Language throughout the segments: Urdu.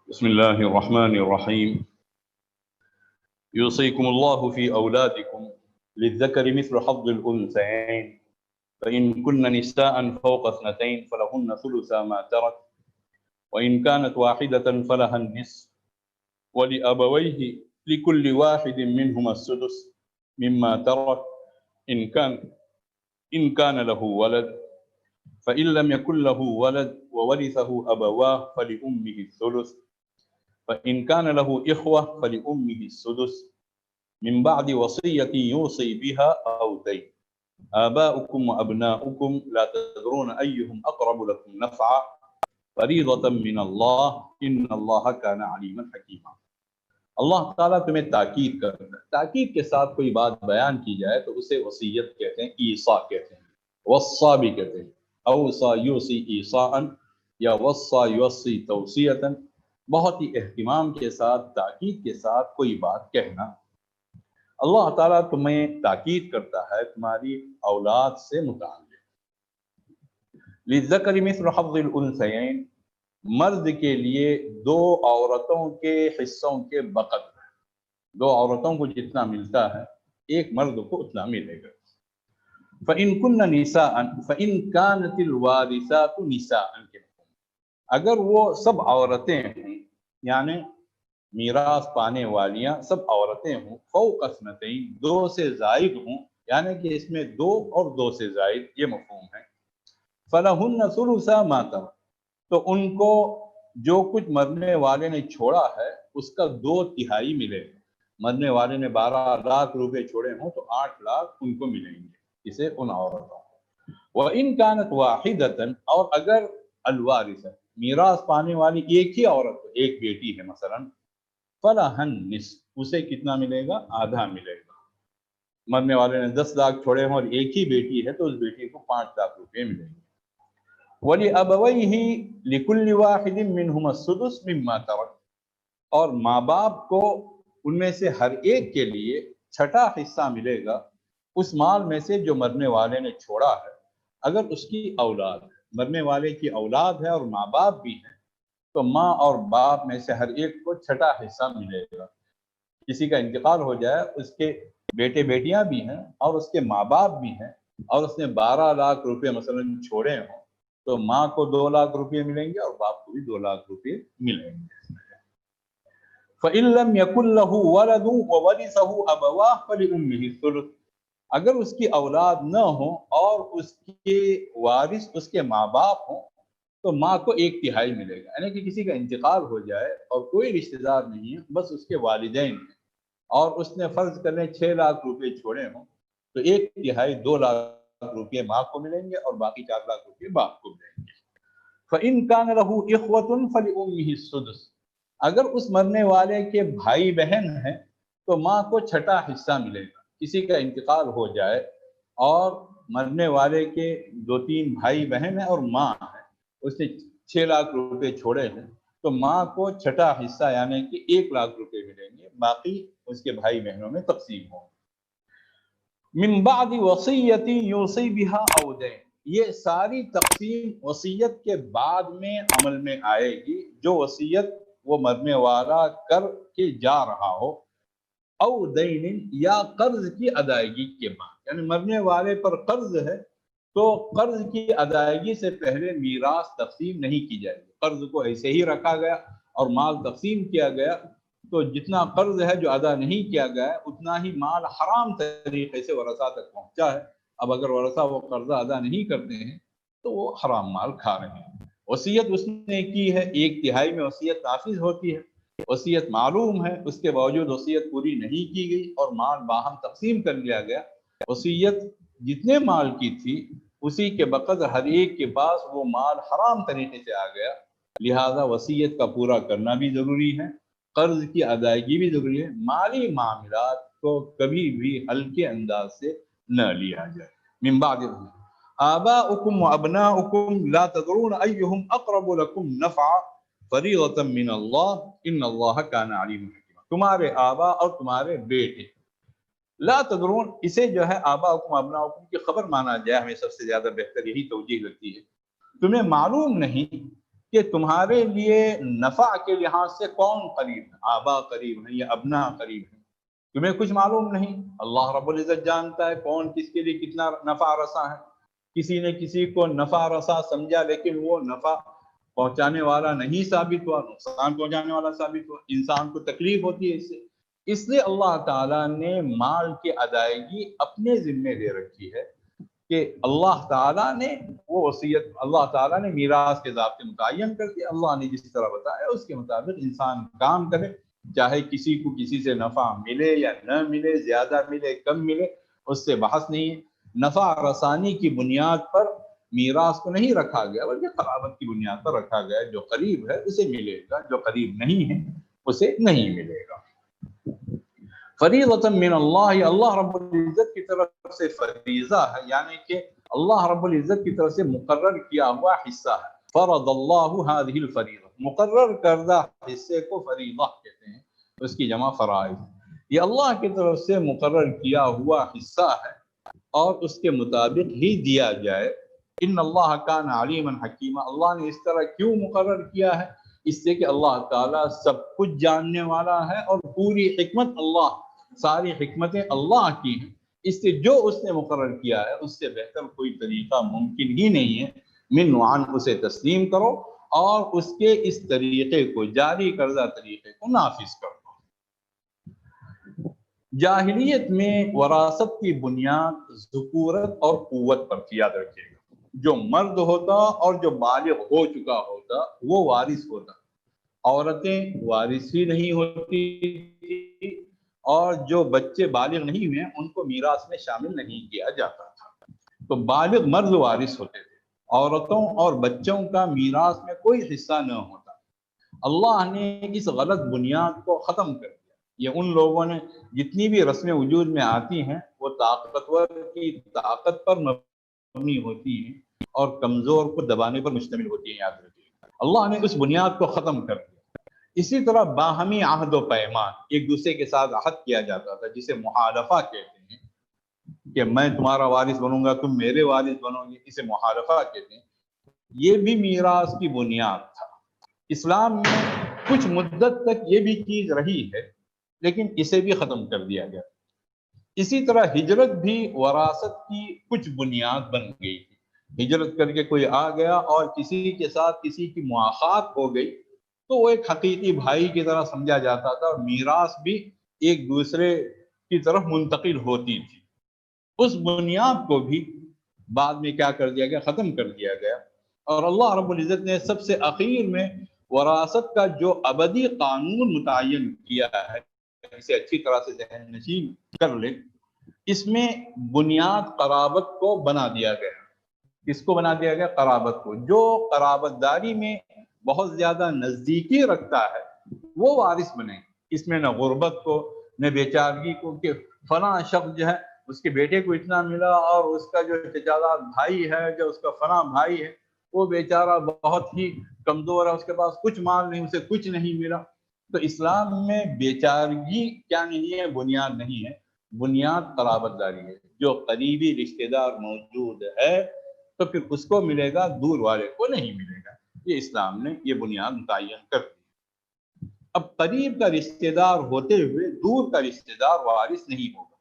بسم الله الرحمن الرحيم يوصيكم الله في أولادكم للذكر مثل حظ الأنثيين فإن كن نساء فوق اثنتين فلهن ثلثا ما ترك وإن كانت واحدة فلها النصف ولأبويه لكل واحد منهما السدس مما ترك إن كان له ولد فإن لم يكن له ولد وورثه أبواه فلأمه الثلث فإن كان له إخوة فلأمه السدس من بعد وصية يوصي بها أو دين آباؤكم وأبناؤكم لا تدرون أيهم أقرب لكم نفعا فریضۃ من اللہ ان اللہ کان علیما حکیما۔ اللہ تعالیٰ تمہیں تاکید کرتا ہے، تاکید کے ساتھ کوئی بات بیان کی جائے تو اسے وصیت کہتے ہیں، ایصاء کہتے ہیں، وصا بھی کہتے ہیں، اوصا یوصی ایصاء یا وصا یوصی توصیۃ، بہت ہی اہتمام کے ساتھ تاکید کے ساتھ کوئی بات کہنا۔ اللہ تعالیٰ تمہیں تاکید کرتا ہے تمہاری اولاد سے متعلق۔ للذکر مثل حظ الانثیین، مرد کے لیے دو عورتوں کے حصوں کے بقدر، دو عورتوں کو جتنا ملتا ہے ایک مرد کو اتنا ملے گا۔ فَإِن كُنَّ نِسَاءً فَإِن كَانَتِ الْوَارِثَاتُ نِسَاءً کے اگر وہ سب عورتیں ہوں، یعنی میراث پانے والیاں سب عورتیں ہوں، فوق اثنتین، دو سے زائد ہوں، یعنی کہ اس میں دو اور دو سے زائد، یہ مفہوم ہے۔ فَلَهُنَّ ثُلُثَا مَا تَرَكَ، تو ان کو جو کچھ مرنے والے نے چھوڑا ہے اس کا 2/3 ملے گا۔ مرنے والے نے 12 لاکھ روپے چھوڑے ہوں تو 8 لاکھ ان کو ملیں گے، اسے ان عورتوں کو۔ وَإِن كَانَتْ وَاحِدَةً، اور اگر الوارثہ میراث پانے والی ایک ہی عورت، ایک بیٹی ہے مثلا، فَلَهَا النِّصْفُ، اسے کتنا ملے گا؟ آدھا ملے گا۔ مرنے والے نے 10 لاکھ چھوڑے ہوں اور ایک ہی بیٹی ہے تو اس بیٹی کو 5 لاکھ روپے ملیں گے۔ وَلِأَبَوَيْهِ لِكُلِّ وَاحِدٍ مِّنْهُمَا السُّدُسُ مِمَّا تَرَكَ، اور ماں باپ کو ان میں سے ہر ایک کے لیے چھٹا حصہ ملے گا اس مال میں سے جو مرنے والے نے چھوڑا ہے، اگر اس کی اولاد ہے، مرنے والے کی اولاد ہے اور ماں باپ بھی ہیں تو ماں اور باپ میں سے ہر ایک کو چھٹا حصہ ملے گا۔ کسی کا انتقال ہو جائے، اس کے بیٹے بیٹیاں بھی ہیں اور اس کے ماں باپ بھی ہیں، اور اس نے 12 لاکھ روپے مثلا چھوڑے ہوں تو ماں کو 2 لاکھ روپے ملیں گے اور باپ کو بھی 2 لاکھ روپے ملیں گے۔ فَإِن لَّمْ يَكُن لَّهُ وَلَدٌ وَوَرِثَهُ أَبَوَاهُ فَلِأُمِّهِ الثُّلُثُ، اگر اس کی اولاد نہ ہو اور اس کے وارث اس کے ماں باپ ہوں تو ماں کو 1/3 ملے گا۔ یعنی کہ کسی کا انتقال ہو جائے اور کوئی رشتہ دار نہیں ہے، بس اس کے والدین ہیں، اور اس نے فرض کر لیں 6 لاکھ روپے چھوڑے ہوں تو 1/3 2 لاکھ روپے ماں کو ملیں گے اور باقی 4 لاکھ روپے باپ کو ملیں گے۔ فَإِن كَانَ لَهُ إِخْوَةٌ فَلِأُمِّهِ السُّدُسُ، اگر اس مرنے والے کے بھائی بہن ہیں تو ماں کو چھٹا حصہ ملے گا۔ کسی کا انتقال ہو جائے اور مرنے والے کے 2-3 بھائی بہن ہیں اور ماں ہے، اس نے 6 لاکھ روپے چھوڑے ہیں تو ماں کو چھٹا حصہ یعنی کہ 1 لاکھ روپے ملیں گے، باقی اس کے بھائی بہنوں میں تقسیم ہوں۔ من بعد وصیت یوصی بہا او دین، یہ ساری تقسیم وصیت کے بعد میں عمل میں آئے گی، جو وصیت وہ مرنے والا کر کے جا رہا ہو، او دین، یا قرض کی ادائیگی کے بعد، یعنی مرنے والے پر قرض ہے تو قرض کی ادائیگی سے پہلے میراث تقسیم نہیں کی جائے گی، قرض کو ایسے ہی رکھا گیا اور مال تقسیم کیا گیا تو جتنا قرض ہے جو ادا نہیں کیا گیا ہے اتنا ہی مال حرام طریقے سے ورثہ تک پہنچا ہے۔ اب اگر ورثہ وہ قرضہ ادا نہیں کرتے ہیں تو وہ حرام مال کھا رہے ہیں۔ وصیت اس نے کی ہے، 1/3 میں وصیت نافذ ہوتی ہے، وصیت معلوم ہے، اس کے باوجود وصیت پوری نہیں کی گئی اور مال باہم تقسیم کر لیا گیا، وصیت جتنے مال کی تھی اسی کے بقدر ہر ایک کے پاس وہ مال حرام طریقے سے آ گیا، لہذا وصیت کا پورا کرنا بھی ضروری ہے، قرض کی ادائیگی بھی ضروری ہے، مالی معاملات کو کبھی بھی ہلکے انداز سے نہ لیا جائے۔ من بعد آباؤکم وابناؤکم لا تدرون ایہم اقرب لکم نفعا فریضۃ من اللہ ان اللہ کان علیما حکیما، تمہارے آبا اور تمہارے بیٹے، لا تدرون، اسے جو ہے آباؤکم وابناؤکم کی خبر مانا جائے، ہمیں سب سے زیادہ بہتر یہی توجیہ لگتی ہے، تمہیں معلوم نہیں کہ تمہارے لیے نفع کے لحاظ سے کون قریب ہے، آبا قریب ہیں یا ابنا قریب ہیں، تمہیں کچھ معلوم نہیں، اللہ رب العزت جانتا ہے کون کس کے لیے کتنا نفع رساں ہے۔ کسی نے کسی کو نفع رساں سمجھا لیکن وہ نفع پہنچانے والا نہیں ثابت ہوا، نقصان پہنچانے والا ثابت ہوا، انسان کو تکلیف ہوتی ہے اس سے۔ اس لیے اللہ تعالیٰ نے مال کی ادائیگی اپنے ذمے دے رکھی ہے کہ اللہ تعالیٰ نے وہ وصیت، اللہ تعالیٰ نے میراث کے ضابطے متعین کر کے اللہ نے جس طرح بتایا اس کے مطابق انسان کام کرے، چاہے کسی کو کسی سے نفع ملے یا نہ ملے، زیادہ ملے کم ملے، اس سے بحث نہیں ہے۔ نفع رسانی کی بنیاد پر میراث کو نہیں رکھا گیا بلکہ قرابت کی بنیاد پر رکھا گیا، جو قریب ہے اسے ملے گا، جو قریب نہیں ہے اسے نہیں ملے گا۔ فریضۃ من اللہ، اللہ رب العزت کی طرف سے فریضہ ہے، یعنی کہ اللہ رب العزت کی طرف سے مقرر کیا ہوا حصہ ہے۔ فرض اللہ هذه الفریضہ، مقرر کردہ حصے کو فریضہ کہتے ہیں، اس کی جمع فرائض۔ یہ اللہ کی طرف سے مقرر کیا ہوا حصہ ہے اور اس کے مطابق ہی دیا جائے۔ ان اللہ کان علیما حکیما، اللہ نے اس طرح کیوں مقرر کیا ہے؟ اس سے کہ اللہ تعالیٰ سب کچھ جاننے والا ہے اور پوری حکمت اللہ، ساری حکمتیں اللہ کی ہیں، اس سے جو اس نے مقرر کیا ہے اس سے بہتر کوئی طریقہ ممکن ہی نہیں ہے۔ من وعن، اسے تسلیم کرو اور اس کے اس طریقے کو، جاری کردہ طریقے کو نافذ کرو۔ جاہلیت میں وراثت کی بنیاد ذکورت اور قوت پر تھی، یاد رکھیے گا۔ جو مرد ہوتا اور جو بالغ ہو چکا ہوتا وہ وارث ہوتا، عورتیں وارث ہی نہیں ہوتی تھی، اور جو بچے بالغ نہیں ہوئے ان کو میراث میں شامل نہیں کیا جاتا تھا۔ تو بالغ مرد وارث ہوتے تھے، عورتوں اور بچوں کا میراث میں کوئی حصہ نہ ہوتا۔ اللہ نے اس غلط بنیاد کو ختم کر دیا۔ یہ ان لوگوں نے جتنی بھی رسمیں وجود میں آتی ہیں وہ طاقتور کی طاقت پر مبنی ہوتی ہیں اور کمزور کو دبانے پر مشتمل ہوتی ہیں، یاد رکھیے۔ اللہ نے اس بنیاد کو ختم کر دیا۔ اسی طرح باہمی عہد و پیمان، ایک دوسرے کے ساتھ عہد کیا جاتا تھا جسے محالفہ کہتے ہیں، کہ میں تمہارا وارث بنوں گا، تم میرے وارث بنو گے، اسے محالفہ کہتے ہیں۔ یہ بھی میراث کی بنیاد تھا۔ اسلام میں کچھ مدت تک یہ بھی چیز رہی ہے لیکن اسے بھی ختم کر دیا گیا۔ اسی طرح ہجرت بھی وراثت کی کچھ بنیاد بن گئی تھی۔ ہجرت کر کے کوئی آ گیا اور کسی کے ساتھ کسی کی مواخات ہو گئی تو وہ ایک حقیقی بھائی کی طرح سمجھا جاتا تھا اور میراث بھی ایک دوسرے کی طرف منتقل ہوتی تھی۔ اس بنیاد کو بھی بعد میں کیا کر دیا گیا؟ ختم کر دیا گیا۔ اور اللہ رب العزت نے سب سے اخیر میں وراثت کا جو ابدی قانون متعین کیا ہے، اسے اچھی طرح سے ذہن نشین کر لیں، اس میں بنیاد قرابت کو بنا دیا گیا۔ کس کو بنا دیا گیا؟ قرابت کو۔ جو قرابت داری میں بہت زیادہ نزدیکی رکھتا ہے وہ وارث بنے۔ اس میں نہ غربت کو نہ بیچارگی کو، کہ فلاں شخص جو ہے اس کے بیٹے کو اتنا ملا اور اس کا جو چچادار بھائی ہے، جو اس کا فلاں بھائی ہے، وہ بیچارہ بہت ہی کمزور ہے، اس کے پاس کچھ مال نہیں، اسے کچھ نہیں ملا۔ تو اسلام میں بیچارگی کیا نہیں ہے؟ بنیاد نہیں ہے، بنیاد قرابت داری ہے۔ جو قریبی رشتہ دار موجود ہے تو پھر اس کو ملے گا، دور والے کو نہیں ملے گا۔ یہ اسلام نے یہ بنیاد متعین کر دی۔ اب قریب کا رشتہ دار ہوتے ہوئے دور کا رشتہ دار وارث نہیں ہوگا۔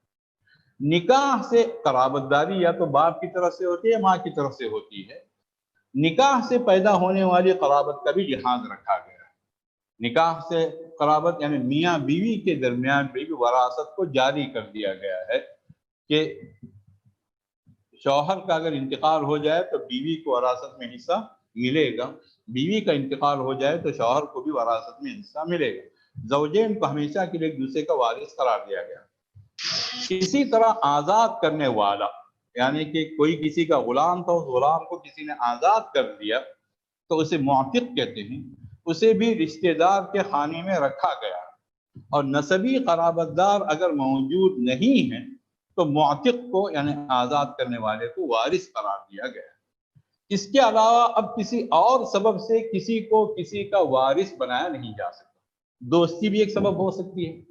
نکاح سے قرابت داری یا تو باپ کی طرف سے ہوتی ہے، ماں کی طرف سے ہوتی ہے۔ نکاح سے پیدا ہونے والی قرابت کا بھی لحاظ رکھا گیا ہے۔ نکاح سے قرابت یعنی میاں بیوی کے درمیان بھی وراثت کو جاری کر دیا گیا ہے کہ شوہر کا اگر انتقال ہو جائے تو بیوی کو وراثت میں حصہ ملے گا، بیوی کا انتقال ہو جائے تو شوہر کو بھی وراثت میں حصہ ملے گا۔ زوجین کو ہمیشہ کے لیے ایک دوسرے کا وارث قرار دیا گیا۔ اسی طرح آزاد کرنے والا، یعنی کہ کوئی کسی کا غلام تھا، اس غلام کو کسی نے آزاد کر دیا تو اسے معتق کہتے ہیں، اسے بھی رشتہ دار کے خانے میں رکھا گیا۔ اور نسبی قرابت دار اگر موجود نہیں ہیں تو معتق کو یعنی آزاد کرنے والے کو وارث قرار دیا گیا۔ اس کے علاوہ اب کسی اور سبب سے کسی کو کسی کا وارث بنایا نہیں جا سکتا۔ دوستی بھی ایک سبب ہو سکتی ہے،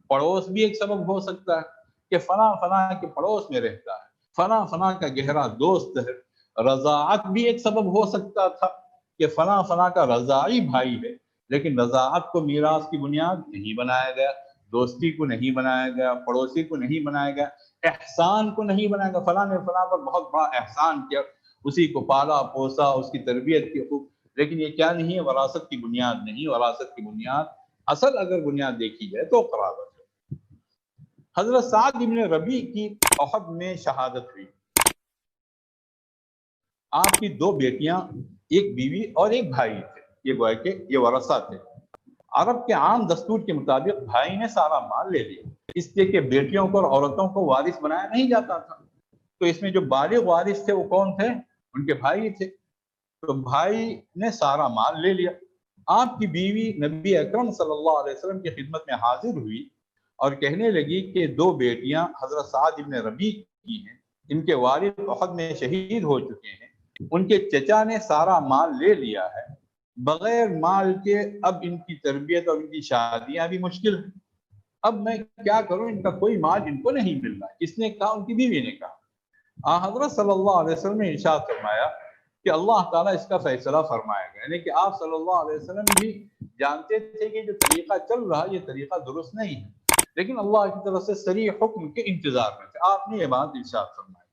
پڑوس بھی ایک سبب ہو سکتا ہے کہ فلاں فلاں کے پڑوس میں رہتا ہے، فلاں فلاں کا گہرا دوست ہے۔ رضاعت بھی ایک سبب ہو سکتا تھا کہ فلاں فلاں کا رضاعی بھائی ہے، لیکن رضاعت کو میراث کی بنیاد نہیں بنایا گیا، دوستی کو نہیں بنایا گیا، پڑوسی کو نہیں بنایا گیا، احسان کو نہیں بنایا گیا، فلاں نے فلاں پر بہت بڑا احسان کیا، اسی کو پالا پوسا، اس کی تربیت کی خوب، لیکن یہ کیا نہیں ہے؟ وراثت کی بنیاد نہیں۔ وراثت کی بنیاد اصل اگر بنیاد دیکھی جائے تو قرابت ہے۔ حضرت سعد بن ربیع کی احد میں شہادت ہوئی۔ آپ کی دو بیٹیاں، ایک بیوی اور ایک بھائی تھے، یہ گویا کہ یہ ورثہ تھے۔ عرب کے عام دستور کے مطابق بھائی نے سارا مال لے لیا، اس لیے کہ بیٹیوں کو اور عورتوں کو وارث بنایا نہیں جاتا تھا، تو اس میں جو بالغ وارث تھے وہ کون تھے؟ ان کے بھائی تھے، تو بھائی نے سارا مال لے لیا۔ آپ کی بیوی نبی اکرم صلی اللہ علیہ وسلم کی خدمت میں حاضر ہوئی اور کہنے لگی کہ دو بیٹیاں حضرت سعد بن ربیع کی ہیں، ان کے والد احد میں شہید ہو چکے ہیں، ان کے چچا نے سارا مال لے لیا ہے، بغیر مال کے اب ان کی تربیت اور ان کی شادیاں بھی مشکل ہیں، اب میں کیا کروں؟ ان کا کوئی مال ان کو نہیں مل رہا۔ کس نے کہا؟ ان کی بیوی نے کہا۔ حضرت صلی اللہ علیہ وسلم نے ارشاد فرمایا کہ اللہ تعالیٰ اس کا فیصلہ فرمائے گا، یعنی کہ آپ صلی اللہ علیہ وسلم بھی جانتے تھے کہ جو طریقہ چل رہا یہ طریقہ درست نہیں ہے، لیکن اللہ کی طرف سے صریح حکم کے انتظار میں تھے۔ آپ نے یہ بات ارشاد فرمائی۔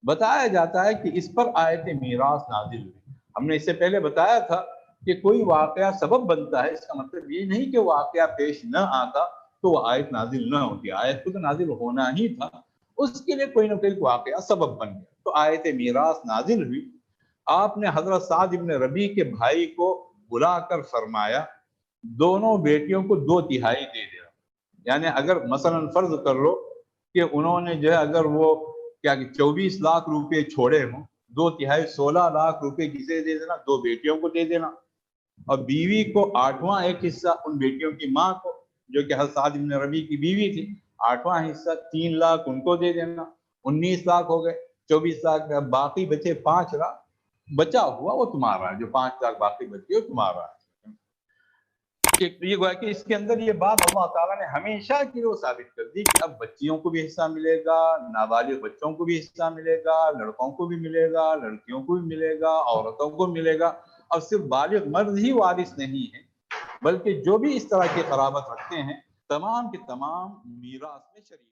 بتایا جاتا ہے کہ اس پر آیت میراث نازل ہوئی۔ ہم نے اس سے پہلے بتایا تھا کہ کوئی واقعہ سبب بنتا ہے، اس کا مطلب یہ نہیں کہ واقعہ پیش نہ آتا تو وہ آیت نازل نہ ہوتی، آیت کو تو نازل ہونا ہی تھا، اس کے لیے کوئی نہ کوئی واقعہ سبب بن گیا، تو آیت میراث نازل ہوئی۔ آپ نے حضرت سعد بن ربیع کے بھائی کو بلا کر فرمایا دونوں بیٹیوں کو 2/3 دے دیا، یعنی اگر مثلا فرض کر لو کہ انہوں نے جو ہے اگر وہ کیا کہ 24 لاکھ روپے چھوڑے ہوں، 2/3 16 لاکھ روپے کسے دے دینا؟ دو بیٹیوں کو دے دینا، اور بیوی کو 8واں ایک حصہ ان بیٹیوں کی ماں کو، جو کہ حضرت سعد بن ربیع کی بیوی تھی، 8واں حصہ 3 لاکھ ان کو دے دینا، 19 لاکھ ہو گئے، 24 لاکھ باقی بچے 5 لاکھ، بچا ہوا وہ تمہارا ہے، جو 5 لاکھ باقی بچے وہ تمہارا ہے۔ یہ گویا کہ اس کے اندر یہ بات اللہ تعالیٰ نے ہمیشہ کی وہ ثابت کر دی کہ اب بچیوں کو بھی حصہ ملے گا، نابالغ بچوں کو بھی حصہ ملے گا، لڑکوں کو بھی ملے گا، لڑکیوں کو بھی ملے گا، عورتوں کو ملے گا، اور صرف بالغ مرد ہی وارث نہیں ہے بلکہ جو بھی اس طرح کی قرابت رکھتے ہیں تمام کے تمام میراث میں شریک